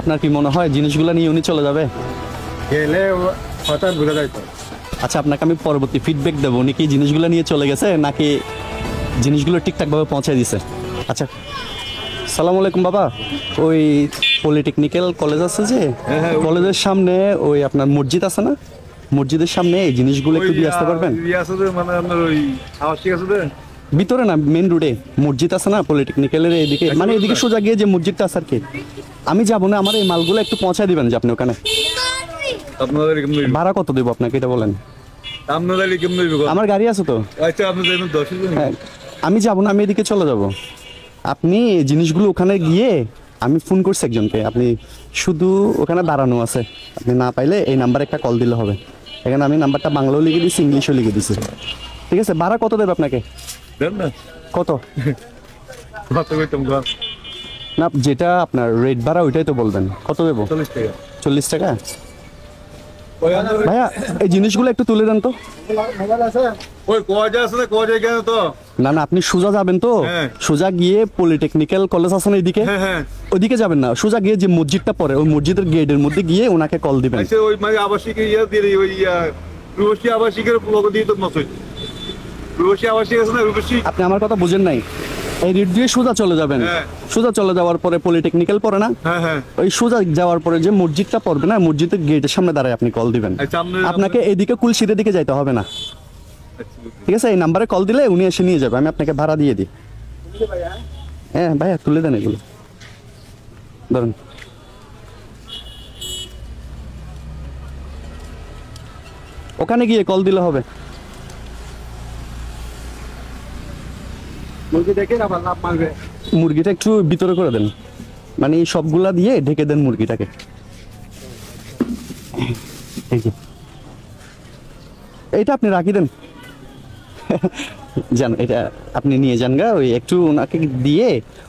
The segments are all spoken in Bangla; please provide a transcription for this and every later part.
আপনার কি মনে হয় জিনিসগুলো নিয়ে উনি চলে যাবে? গেলে হঠাৎ বোঝা যায় তো। আচ্ছা, আপনাকে আমি পরবর্তী ফিডব্যাক দেবো উনি কি জিনিসগুলো নিয়ে চলে গেছে নাকি জিনিসগুলো ঠিকঠাকভাবে পৌঁছায় দিছে। আচ্ছা, সালাম আলাইকুম বাবা। ওই পলিটেকনিক্যাল কলেজ আছে যে, কলেজের সামনে ওই আপনার মসজিদ আছে না, মসজিদের সামনে এই জিনিসগুলো একটু দিয়ে আসতে পারবেন? মানে আপনার ওই আবাসিক আছে তো? ভিতরে না, মেন রোডে মসজিদ আছে না পলিটেকনিক্যালের এইদিকে, মানে এদিকে সোজা গিয়ে যে মসজিদটা আছে আর কি। আমি যাবো না, আমার এই মালগুলো একটু পৌঁছায় দিবেন যে আপনি ওখানে। আপনাদের কেমন ভাড়া কত দেবো আপনাকে এটা বলেন? আপনাদের কেমন আমার গাড়ি আছে তো। আচ্ছা আপনাদের 10 জন? হ্যাঁ, আমি যাবো না, আমি এদিকে চলে যাব। আপনি জিনিসগুলো ওখানে গিয়ে, আমি ফোন করছি একজনকে, আপনি শুধু ওখানে দাঁড়ানো আছে, আপনি না পাইলে এই নাম্বারে একটা কল দিলে হবে। এখানে আমি নাম্বারটা বাংলাও লিখে দিচ্ছি, ইংলিশও লিখে দিচ্ছি। ঠিক আছে, ভাড়া কত দেবে আপনাকে? দেন না কত? কত কইতাম ঘর না, যেটা আপনার রেট ভাড়া ওইটাই তো বলবেন। কত দেবো? 40 টাকা। 40 টাকা? ওই ভাইয়া এই জিনিসগুলো একটু তুলে দেন তো। মোবাইল আছে? ওই কোয়াজা আছে না, কোয়াজা কেন তো? না না, আপনি সোজা যাবেন তো, হ্যাঁ। সোজা গিয়ে পলিটেকনিক্যাল কলেজ আছে না এইদিকে, হ্যাঁ হ্যাঁ। ওইদিকে যাবেন না, সোজা গিয়ে যে মসজিদটা পড়ে ওই মসজিদের গেটের মধ্যে গিয়ে ওনাকে কল দিবেন। আচ্ছা ওই মানে আবাসিক ইয়া দিয়ে ওই রূপসী আবাসিকের লোক দিয়ে তো মত হইছে। রূপসী আবাসিক আছে না, রূপসী? আপনি আমার কথা বুঝেন নাই, এই রুট দিয়ে সোজা চলে যাবেন। হ্যাঁ। সোজা চলে যাওয়ার পরে পলিটেকনিক্যাল পড়ে না, হ্যাঁ হ্যাঁ। ওই সোজা যাওয়ার পরে যে মসজিদটা পড়বে না, মসজিদের গেটের সামনে দাঁড়ায় আপনি কল দিবেন। আচ্ছা, আপনাকে এইদিকে কুলশিরের দিকে যাইতে হবে না। ঠিক আছে, এই নাম্বারে কল দিলে উনি এসে নিয়ে যাবে, আমি আপনাকে ভাড়া দিয়ে দিই। হ্যাঁ ভাইয়া, তুলে দেন এগুলো, ধরুন। ওখানে গিয়ে কল দিলে হবে। মুরগি দেখে না লাভ মারবে। মুরগিটা একটু ভিতরে করে দেন, মানে এই সবগুলা দিয়ে ঢেকে দেন মুরগিটাকে। এই যে এইটা আপনি রাখি দেন। যান, এটা আপনি নিয়ে যান গা, ওই একটু ওনাকে দিয়ে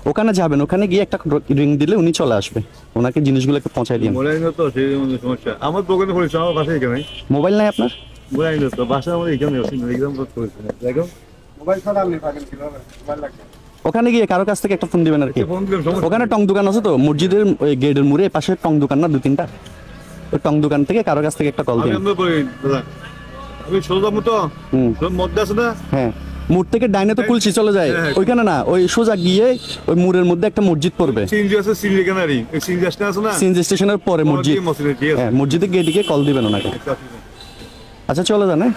ওখানে যাবেন, ওখানে গিয়ে একটা রিং দিলে উনি চলে আসবে, ওনাকে জিনিসগুলো একটু পৌঁছায় দিন। মোবাইল না তো সেই সমস্যা। আমার দোকানে করেছে, আমার বাসায় এখানে মোবাইল নাই আপনার? মোবাইল তো বাসা আমার এখানে আছে, এক্সাম করেছে। দেখো মোবাইল ছাড়া আপনি পাবেন কিভাবে? মোবাইল লাগবে। ওখানে গিয়ে কারো কাছ থেকে একটা ফোন দিবেন আর কি। ফোন দিলাম, সমস্যা ওখানে টং দোকান আছে তো, মসজিদের ওই গেটের মুড়ে পাশে টং দোকান না 2-3টা, ওই টং দোকান থেকে কারো কাছ থেকে একটা কল আমি দিন। আমরা বলি দাদা, আমি সোজা মতো মধ্যে আছে না? হ্যাঁ, মুড় থেকে ডাইনে তো কুলসি চলে যায়, হ্যাঁ, হ্যাঁ। ওইখানে না, ওই সোজা গিয়ে ওই মুড়ের মধ্যে একটা মসজিদ পড়বে। সিনজি আছে, সিনজি কেনারি সিনজি আসতে আছে না? সিএনজি স্টেশনের পরে মসজিদ। হ্যাঁ, মসজিদে গিয়ে দিকে কল দিবেন ওনাকে। আচ্ছা, চলে যান। হ্যাঁ,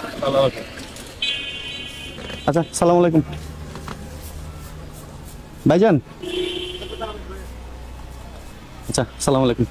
আচ্ছা, সালাম আলাইকুম ভাইজান। আচ্ছা, সালাম আলাইকুম।